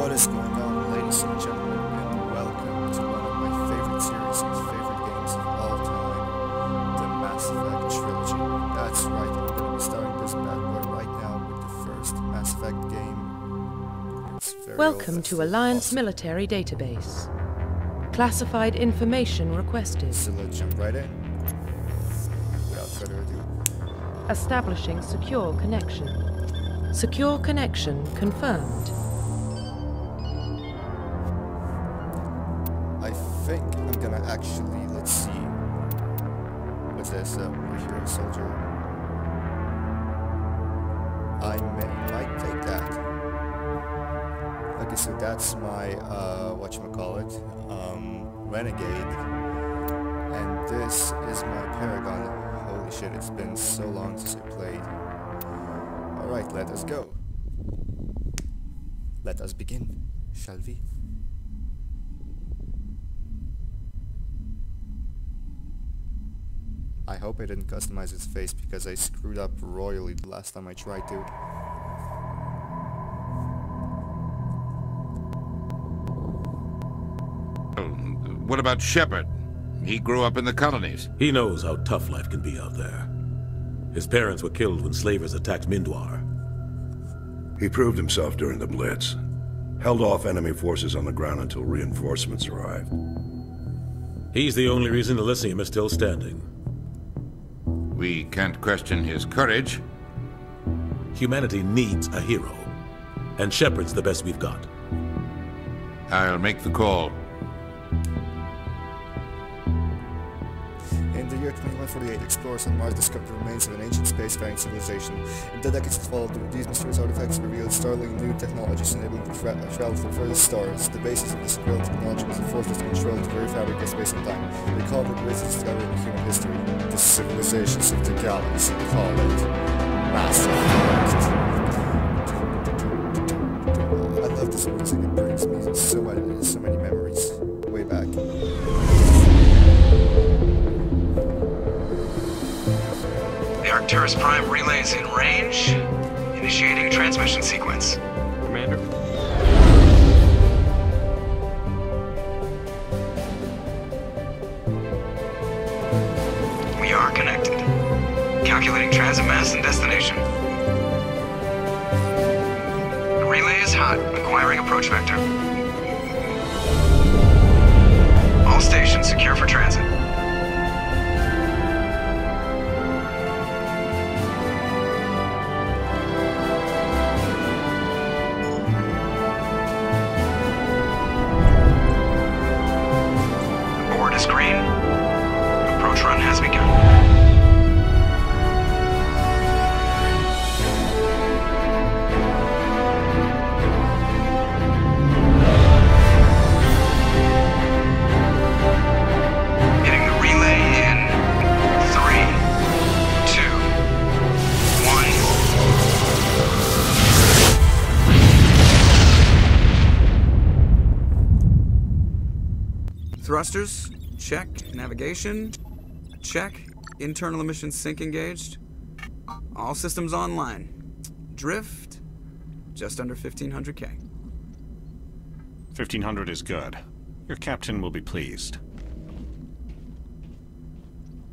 What is going on, ladies and gentlemen, and welcome to one of my favorite series and favorite games of all time, the Mass Effect Trilogy. That's right, I'm going to be starting this bad boy right now with the first Mass Effect game. It's very Welcome to Alliance Military Database. Classified information requested. So let's jump right in. Without further ado. Establishing secure connection. Secure connection confirmed. I think I'm gonna actually, let's see. What's this? We're hero soldier. I might take that. Okay, so that's my, whatchamacallit, Renegade. And this is my Paragon. Holy shit, it's been so long since I played. Alright, let us go. Let us begin, shall we? I hope I didn't customize his face because I screwed up royally the last time I tried to. What about Shepard? He grew up in the colonies. He knows how tough life can be out there. His parents were killed when slavers attacked Mindwar. He proved himself during the Blitz. Held off enemy forces on the ground until reinforcements arrived. He's the only reason Elysium is still standing. We can't question his courage. Humanity needs a hero. And Shepard's the best we've got. I'll make the call. In the year 2148, explorers on Mars discovered the remains of an ancient spacefaring civilization. In the decades that followed, these mysterious artifacts revealed startling new technologies enabling to travel to further stars. The basis of this real technology was the force that controlled the very fabric of space and time. They called it the greatest discovery in human history. The civilizations of the galaxy call it Mass Effect. I love this music, it brings me so many memories way back. The Arcturus Prime relay is in range. Initiating transmission sequence. Commander. We are connected. Calculating transit mass and destination. The relay is hot. Acquiring approach vector. All stations secure for transit. Green. Approach run has begun. Hitting the relay in 3, 2, 1. Thrusters. Check. Navigation. Check. Internal emission sync engaged. All systems online. Drift. Just under 1500K. 1500 is good. Your captain will be pleased.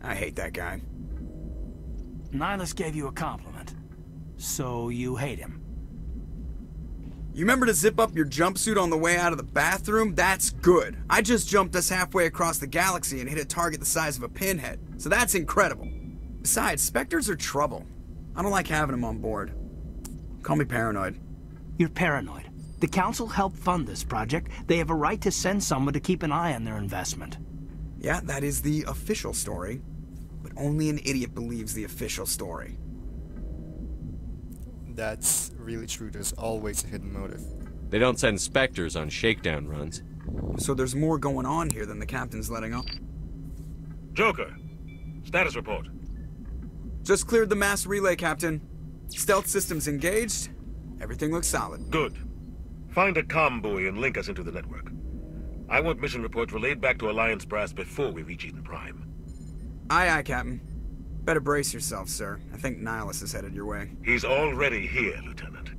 I hate that guy. Nihilus gave you a compliment. So you hate him. You remember to zip up your jumpsuit on the way out of the bathroom? That's good. I just jumped us halfway across the galaxy and hit a target the size of a pinhead. So that's incredible. Besides, Spectres are trouble. I don't like having them on board. Call me paranoid. You're paranoid. The Council helped fund this project. They have a right to send someone to keep an eye on their investment. Yeah, that is the official story. But only an idiot believes the official story. That's really true, there's always a hidden motive. They don't send Spectres on shakedown runs. So there's more going on here than the captain's letting on. Joker, status report. Just cleared the mass relay, Captain. Stealth systems engaged. Everything looks solid. Good. Find a comm buoy and link us into the network. I want mission reports relayed back to Alliance Brass before we reach Eden Prime. Aye, aye, Captain. Better brace yourself, sir. I think Nihilus is headed your way. He's already here, Lieutenant.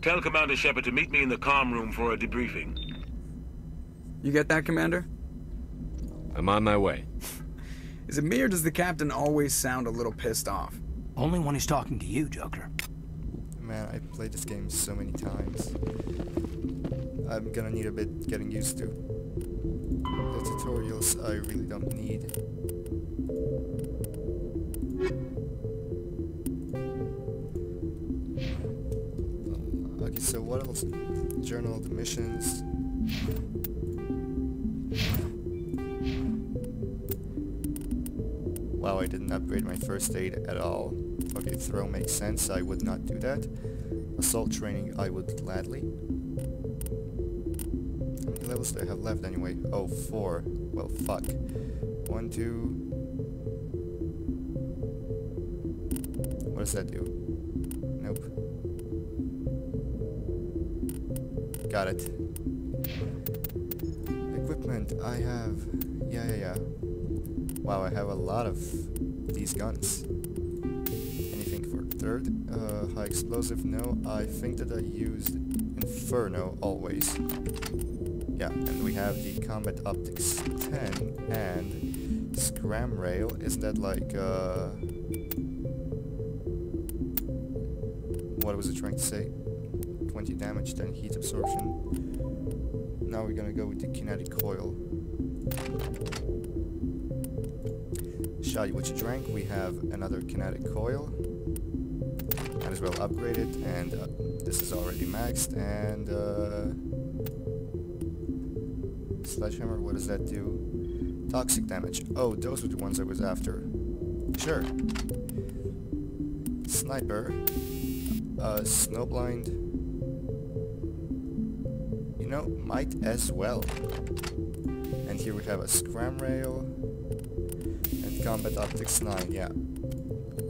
Tell Commander Shepard to meet me in the comm room for a debriefing. You get that, Commander? I'm on my way. Is it me or does the captain always sound a little pissed off? Only when he's talking to you, Joker. Man, I played this game so many times. I'm gonna need a bit getting used to. The tutorials I really don't need. Okay, so what else? Journal of the missions. Wow, I didn't upgrade my first aid at all. Okay, throw makes sense, I would not do that. Assault training, I would gladly. How many levels do I have left anyway? Oh, 4. Well, fuck. 1, 2... What does that do? Nope. Got it. Equipment, I have... Yeah. Wow, I have a lot of these guns. Anything for third? High explosive, no. I think that I used Inferno always. Yeah, and we have the Combat Optics 10 and Scram Rail. Isn't that like, what was it trying to say? 20 damage, 10 heat absorption. Now we're gonna go with the Kinetic Coil. Shot you what you drank. We have another Kinetic Coil. Might as well upgrade it, and this is already maxed, and Sledgehammer, what does that do? Toxic damage. Oh, those were the ones I was after. Sure. Sniper. Snowblind. You know, might as well. And here we have a Scram Rail. And Combat Optics 9, yeah.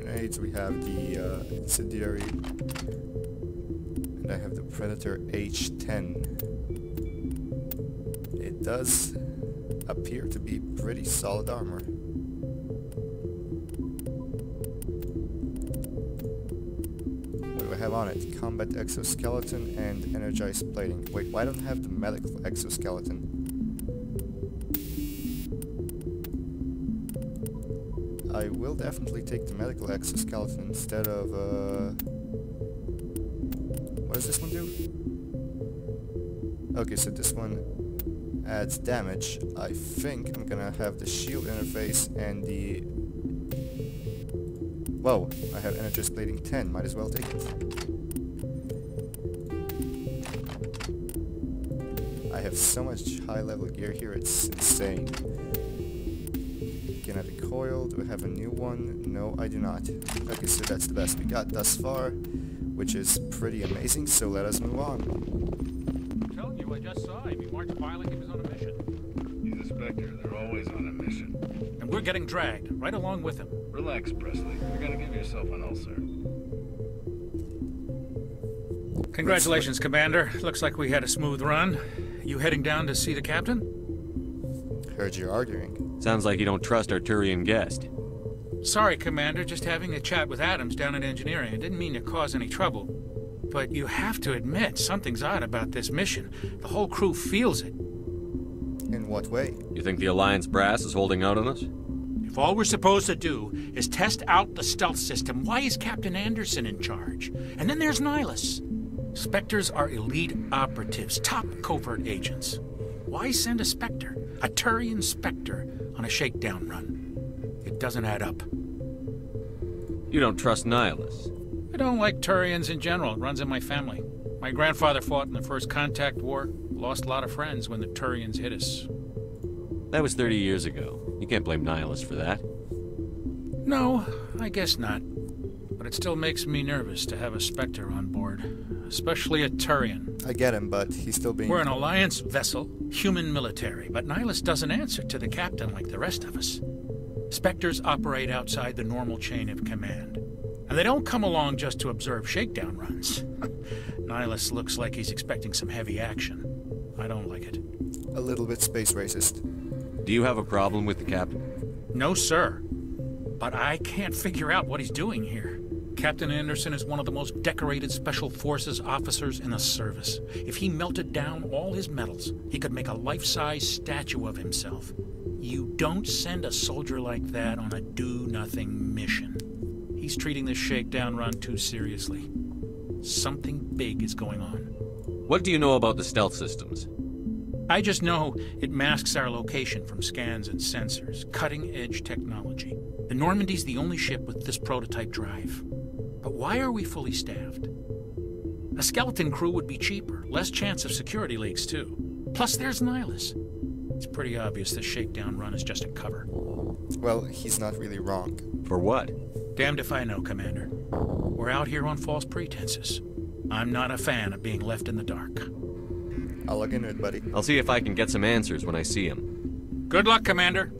Grenades, we have the Incendiary. And I have the Predator H10. It does appear to be pretty solid armor. What do I have on it? Combat Exoskeleton and Energized Plating. Wait, why don't I have the Medical Exoskeleton? I will definitely take the Medical Exoskeleton instead of, what does this one do? Okay, so this one adds damage. I think I'm gonna have the shield interface and the... Whoa, I have Energized Plating 10, might as well take it. I have so much high level gear here, it's insane. Kinetic Coil, do I have a new one? No, I do not. Okay, so that's the best we got thus far, which is pretty amazing, so let us move on. I'm telling you, I just saw him. He marched by like he was on a mission. He's a Spectre. They're always on a mission. And we're getting dragged, right along with him. Relax, Presley. You're gonna give yourself an ulcer. Congratulations, Commander. Looks like we had a smooth run. You heading down to see the captain? Heard you arguing. Sounds like you don't trust our Turian guest. Sorry, Commander. Just having a chat with Adams down at engineering. I didn't mean to cause any trouble. But you have to admit, something's odd about this mission. The whole crew feels it. In what way? You think the Alliance brass is holding out on us? If all we're supposed to do is test out the stealth system, why is Captain Anderson in charge? And then there's Nihilus. Spectres are elite operatives, top covert agents. Why send a Spectre, a Turian Spectre, on a shakedown run? It doesn't add up. You don't trust Nihilus? I don't like Turians in general. It runs in my family. My grandfather fought in the First Contact War. Lost a lot of friends when the Turians hit us. That was 30 years ago. You can't blame Nihilus for that. No, I guess not. But it still makes me nervous to have a Spectre on board. Especially a Turian. I get him, but he's still being... We're an Alliance vessel, human military, but Nihilus doesn't answer to the captain like the rest of us. Spectres operate outside the normal chain of command. And they don't come along just to observe shakedown runs. Nihilus looks like he's expecting some heavy action. I don't like it. A little bit space racist. Do you have a problem with the captain? No, sir. But I can't figure out what he's doing here. Captain Anderson is one of the most decorated Special Forces officers in the service. If he melted down all his medals, he could make a life-size statue of himself. You don't send a soldier like that on a do-nothing mission. He's treating this shakedown run too seriously. Something big is going on. What do you know about the stealth systems? I just know it masks our location from scans and sensors. Cutting-edge technology. The Normandy's the only ship with this prototype drive. But why are we fully staffed? A skeleton crew would be cheaper, less chance of security leaks too. Plus there's Nihilus. It's pretty obvious this shakedown run is just a cover. Well, he's not really wrong. For what? Damned if I know, Commander. We're out here on false pretenses. I'm not a fan of being left in the dark. I'll look into it, buddy. I'll see if I can get some answers when I see him. Good luck, Commander.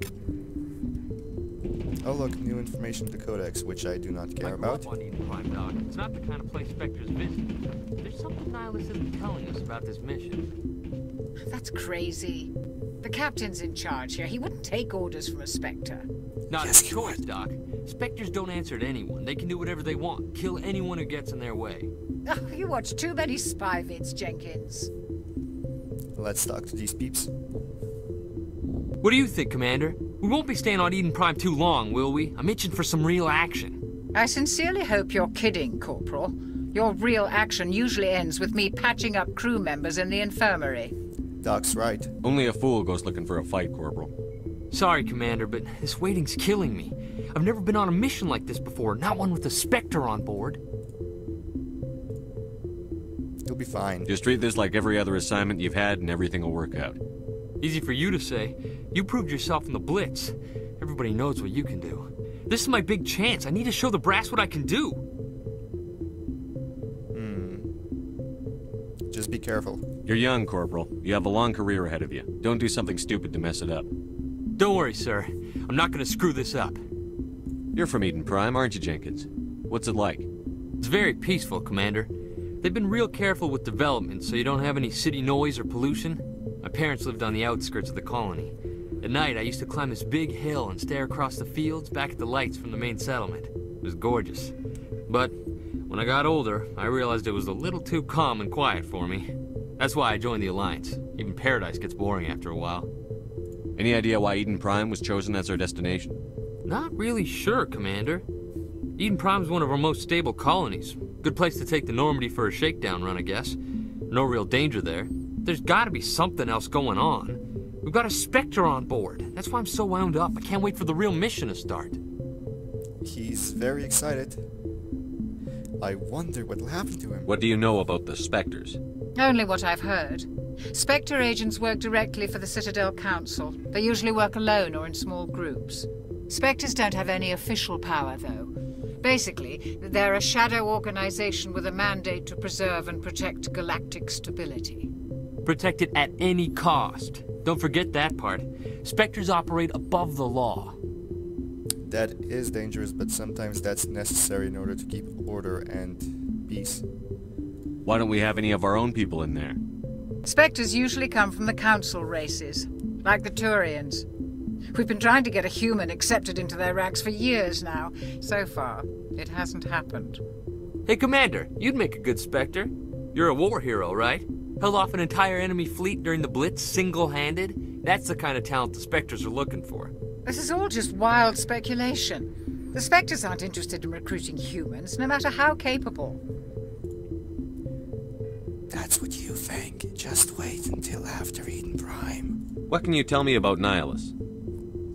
Oh look, new information to Codex, which I do not care about. On Eden Prime, Doc. It's not the kind of place Spectre's visit. There's something Nihilus isn't telling us about this mission. That's crazy. The captain's in charge here. He wouldn't take orders from a Spectre. Not his choice, Doc. Spectres don't answer to anyone. They can do whatever they want. Kill anyone who gets in their way. Oh, you watch too many spy vids, Jenkins. Let's talk to these peeps. What do you think, Commander? We won't be staying on Eden Prime too long, will we? I'm itching for some real action. I sincerely hope you're kidding, Corporal. Your real action usually ends with me patching up crew members in the infirmary. Doc's right. Only a fool goes looking for a fight, Corporal. Sorry, Commander, but this waiting's killing me. I've never been on a mission like this before, not one with a Spectre on board. You'll be fine. Just treat this like every other assignment you've had and everything will work out. Easy for you to say. You proved yourself in the Blitz. Everybody knows what you can do. This is my big chance. I need to show the brass what I can do. Just be careful. You're young, Corporal. You have a long career ahead of you. Don't do something stupid to mess it up. Don't worry, sir. I'm not gonna screw this up. You're from Eden Prime, aren't you, Jenkins? What's it like? It's very peaceful, Commander. They've been real careful with development, so you don't have any city noise or pollution. My parents lived on the outskirts of the colony. At night, I used to climb this big hill and stare across the fields back at the lights from the main settlement. It was gorgeous. But when I got older, I realized it was a little too calm and quiet for me. That's why I joined the Alliance. Even Paradise gets boring after a while. Any idea why Eden Prime was chosen as our destination? Not really sure, Commander. Eden Prime's one of our most stable colonies. Good place to take the Normandy for a shakedown run, I guess. No real danger there. There's gotta be something else going on. We've got a Spectre on board. That's why I'm so wound up. I can't wait for the real mission to start. He's very excited. I wonder what'll happen to him. What do you know about the Spectres? Only what I've heard. Spectre agents work directly for the Citadel Council. They usually work alone or in small groups. Spectres don't have any official power, though. Basically, they're a shadow organization with a mandate to preserve and protect galactic stability. Protect it at any cost. Don't forget that part. Spectres operate above the law. That is dangerous, but sometimes that's necessary in order to keep order and peace. Why don't we have any of our own people in there? Spectres usually come from the Council races, like the Turians. We've been trying to get a human accepted into their ranks for years now. So far, it hasn't happened. Hey, Commander, you'd make a good Spectre. You're a war hero, right? Held off an entire enemy fleet during the Blitz single-handed? That's the kind of talent the Spectres are looking for. This is all just wild speculation. The Spectres aren't interested in recruiting humans, no matter how capable. That's what you think. Just wait until after Eden Prime. What can you tell me about Nihilus?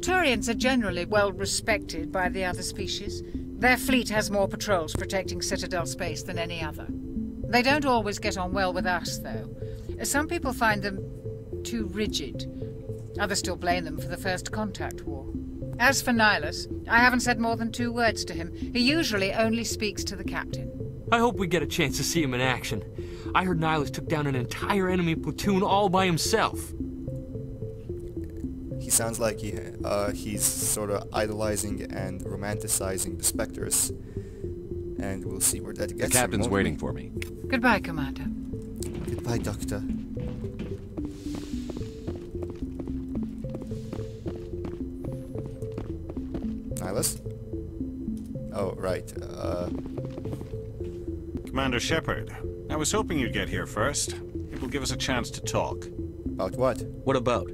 Turians are generally well respected by the other species. Their fleet has more patrols protecting Citadel space than any other. They don't always get on well with us, though. Some people find them too rigid. Others still blame them for the First Contact War. As for Nihilus, I haven't said more than 2 words to him. He usually only speaks to the captain. I hope we get a chance to see him in action. I heard Nihilus took down an entire enemy platoon all by himself. He sounds like he's sort of idolizing and romanticizing the Spectres. And we'll see where that gets him. The captain's waiting for me. Goodbye, Commander. Goodbye, Doctor. Nihilus? Oh, right. Commander Shepard. I was hoping you'd get here first. It will give us a chance to talk. About what? What about?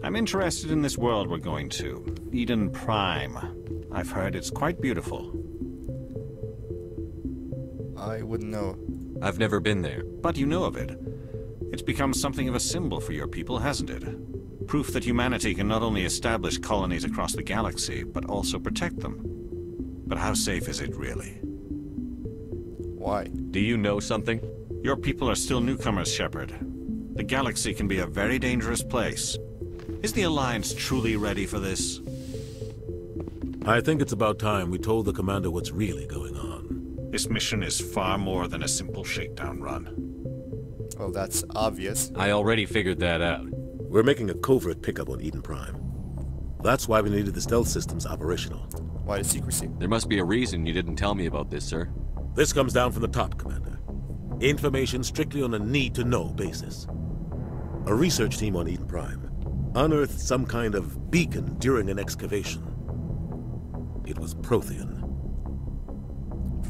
I'm interested in this world we're going to. Eden Prime. I've heard it's quite beautiful. I wouldn't know. I've never been there. But you know of it. It's become something of a symbol for your people, hasn't it? Proof that humanity can not only establish colonies across the galaxy, but also protect them. But how safe is it, really? Why? Do you know something? Your people are still newcomers, Shepard. The galaxy can be a very dangerous place. Is the Alliance truly ready for this? I think it's about time we told the Commander what's really going on. This mission is far more than a simple shakedown run. Well, that's obvious. I already figured that out. We're making a covert pickup on Eden Prime. That's why we needed the stealth systems operational. Why the secrecy? There must be a reason you didn't tell me about this, sir. This comes down from the top, Commander. Information strictly on a need-to-know basis. A research team on Eden Prime unearthed some kind of beacon during an excavation. It was Prothean.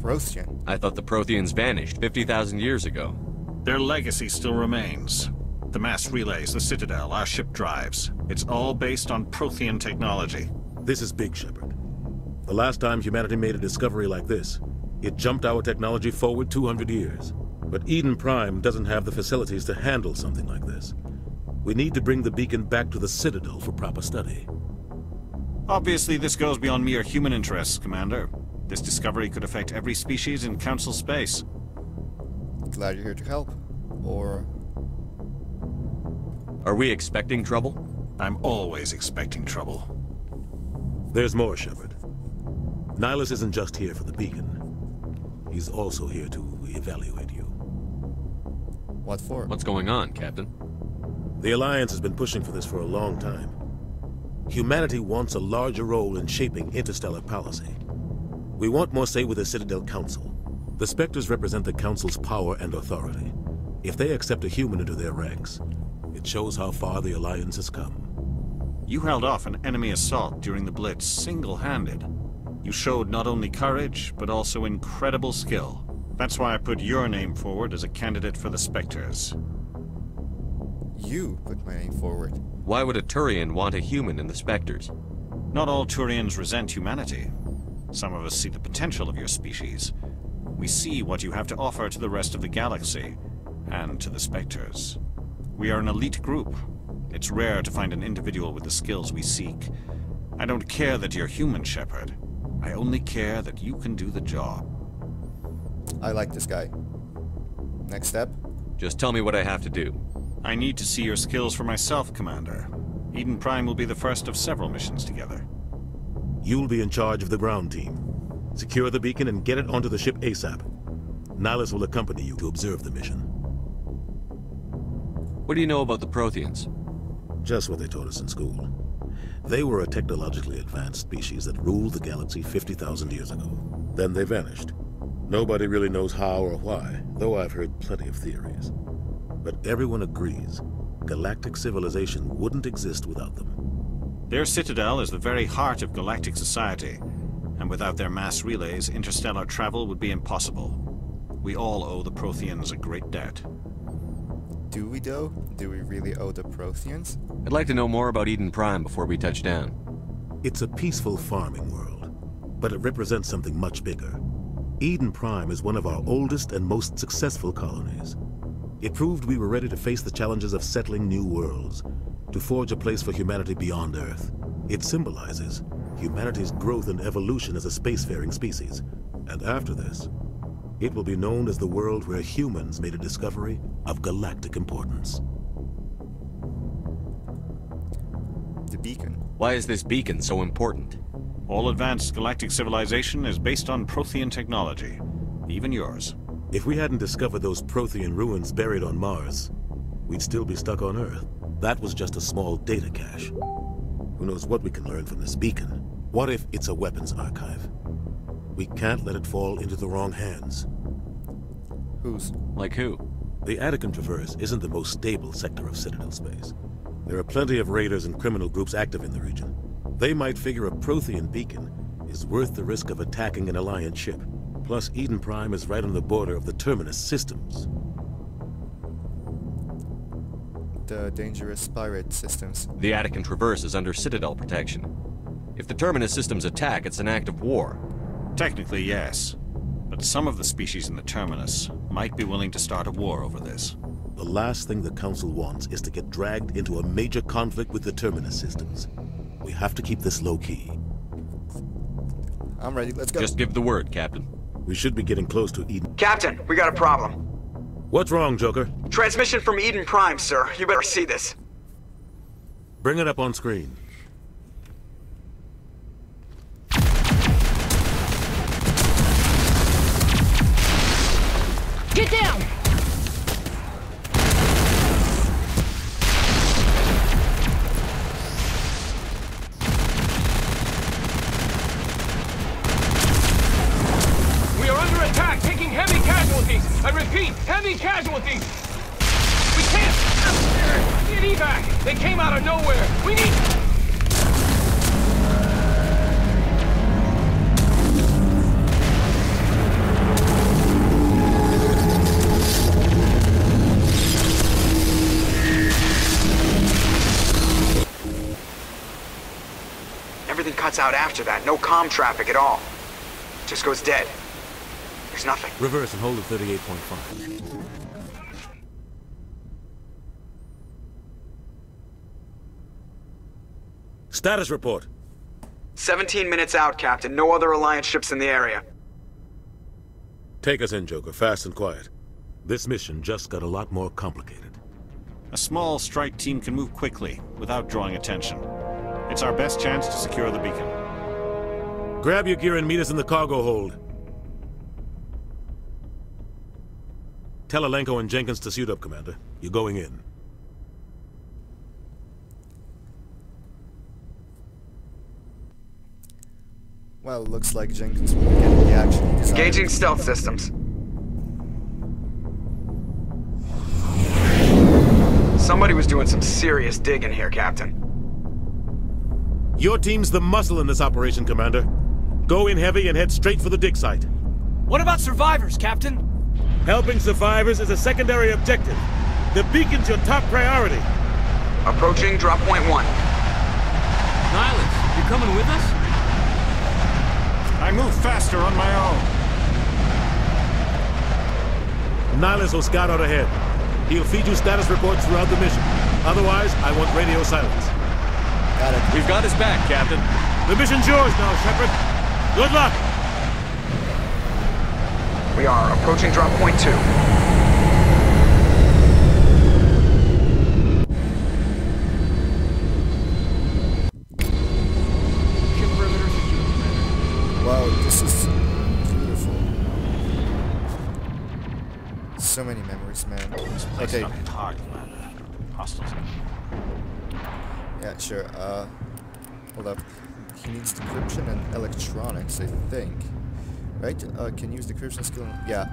Prothean? I thought the Protheans vanished 50,000 years ago. Their legacy still remains. The mass relays, the Citadel, our ship drives. It's all based on Prothean technology. This is big, Shepard. The last time humanity made a discovery like this, it jumped our technology forward 200 years. But Eden Prime doesn't have the facilities to handle something like this. We need to bring the beacon back to the Citadel for proper study. Obviously, this goes beyond mere human interests, Commander. This discovery could affect every species in Council space. Glad you're here to help. Or... Are we expecting trouble? I'm always expecting trouble. There's more, Shepard. Nihilus isn't just here for the beacon. He's also here to evaluate you. What for? What's going on, Captain? The Alliance has been pushing for this for a long time. Humanity wants a larger role in shaping interstellar policy. We want more say with the Citadel Council. The Spectres represent the Council's power and authority. If they accept a human into their ranks, it shows how far the Alliance has come. You held off an enemy assault during the Blitz single-handed. You showed not only courage, but also incredible skill. That's why I put your name forward as a candidate for the Spectres. You put my name forward. Why would a Turian want a human in the Spectres? Not all Turians resent humanity. Some of us see the potential of your species. We see what you have to offer to the rest of the galaxy, and to the Spectres. We are an elite group. It's rare to find an individual with the skills we seek. I don't care that you're human, Shepard. I only care that you can do the job. I like this guy. Next step? Just tell me what I have to do. I need to see your skills for myself, Commander. Eden Prime will be the first of several missions together. You'll be in charge of the ground team. Secure the beacon and get it onto the ship ASAP. Nihilus will accompany you to observe the mission. What do you know about the Protheans? Just what they taught us in school. They were a technologically advanced species that ruled the galaxy 50,000 years ago. Then they vanished. Nobody really knows how or why, though I've heard plenty of theories. But everyone agrees, galactic civilization wouldn't exist without them. Their citadel is the very heart of galactic society, and without their mass relays, interstellar travel would be impossible. We all owe the Protheans a great debt. Do we, though? Do we really owe the Protheans? I'd like to know more about Eden Prime before we touch down. It's a peaceful farming world, but it represents something much bigger. Eden Prime is one of our oldest and most successful colonies. It proved we were ready to face the challenges of settling new worlds, to forge a place for humanity beyond Earth. It symbolizes humanity's growth and evolution as a spacefaring species. And after this, it will be known as the world where humans made a discovery of galactic importance. The beacon. Why is this beacon so important? All advanced galactic civilization is based on Prothean technology, even yours. If we hadn't discovered those Prothean ruins buried on Mars, we'd still be stuck on Earth. That was just a small data cache. Who knows what we can learn from this beacon? What if it's a weapons archive? We can't let it fall into the wrong hands. Whose? Like who? The Attican Traverse isn't the most stable sector of Citadel space. There are plenty of raiders and criminal groups active in the region. They might figure a Prothean beacon is worth the risk of attacking an Alliance ship. Plus, Eden Prime is right on the border of the Terminus systems. The dangerous pirate systems. The Attican Traverse is under Citadel protection. If the Terminus systems attack, it's an act of war. Technically, yes. But some of the species in the Terminus might be willing to start a war over this. The last thing the Council wants is to get dragged into a major conflict with the Terminus systems. We have to keep this low-key. I'm ready, let's go. Just give the word, Captain. We should be getting close to Eden. Captain, we got a problem. What's wrong, Joker? Transmission from Eden Prime, sir. You better see this. Bring it up on screen. Get down! We are under attack, taking heavy casualties. I repeat, heavy casualties. We can't get evac. They came out of nowhere. We need... Everything cuts out after that. No comm traffic at all. Just goes dead. There's nothing. Reverse and hold at 38.5. Status report. 17 minutes out, Captain. No other Alliance ships in the area. Take us in, Joker, fast and quiet. This mission just got a lot more complicated. A small strike team can move quickly, without drawing attention. It's our best chance to secure the beacon. Grab your gear and meet us in the cargo hold. Tell Alenko and Jenkins to suit up, Commander. You're going in. Well, looks like Jenkins will be getting the action he desired. Engaging stealth systems. Somebody was doing some serious digging here, Captain. Your team's the muscle in this operation, Commander. Go in heavy and head straight for the dig site. What about survivors, Captain? Helping survivors is a secondary objective. The beacon's your top priority. Approaching drop point 1. Nihilus, you coming with us? I move faster on my own. Nihilus will scout out ahead. He'll feed you status reports throughout the mission. Otherwise, I want radio silence. Got it. We've got his back, Captain. The mission's yours now, Shepard. Good luck! We are approaching drop point 2. Wow, this is beautiful. So many memories, man. Okay. Hard, hostiles. Yeah, sure. Hold up. He needs decryption and electronics, I think. Right? Can use decryption skill. Yeah.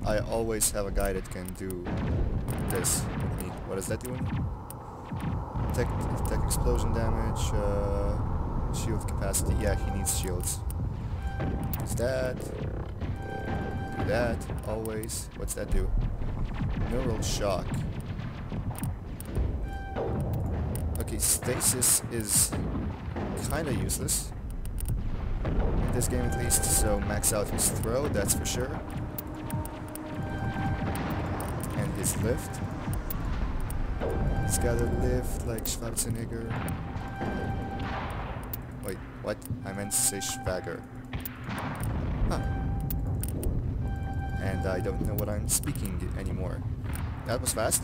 I always have a guy that can do this. What is that doing? Tech explosion damage, shield capacity. Yeah, he needs shields. Use that. Do that. Always. What's that do? Neural shock. Okay, stasis is kinda useless. In this game at least, so max out his throw, that's for sure. And his lift. He's gotta lift like Schwarzenegger. Wait, what? I meant to say Schwager. Huh. And I don't know what I'm speaking anymore. That was fast.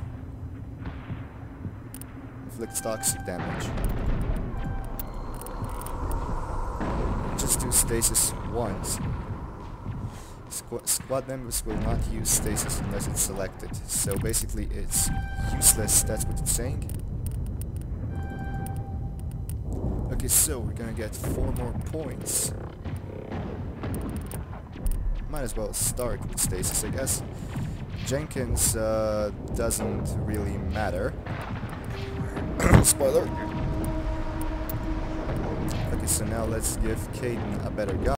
Inflicts toxic damage. Just do stasis once. Squad members will not use stasis unless it's selected. So basically it's useless, that's what it's saying. Okay, so we're gonna get 4 more points. Might as well start with stasis, I guess. Jenkins doesn't really matter. Spoiler. Okay, so now let's give Kaidan a better gun.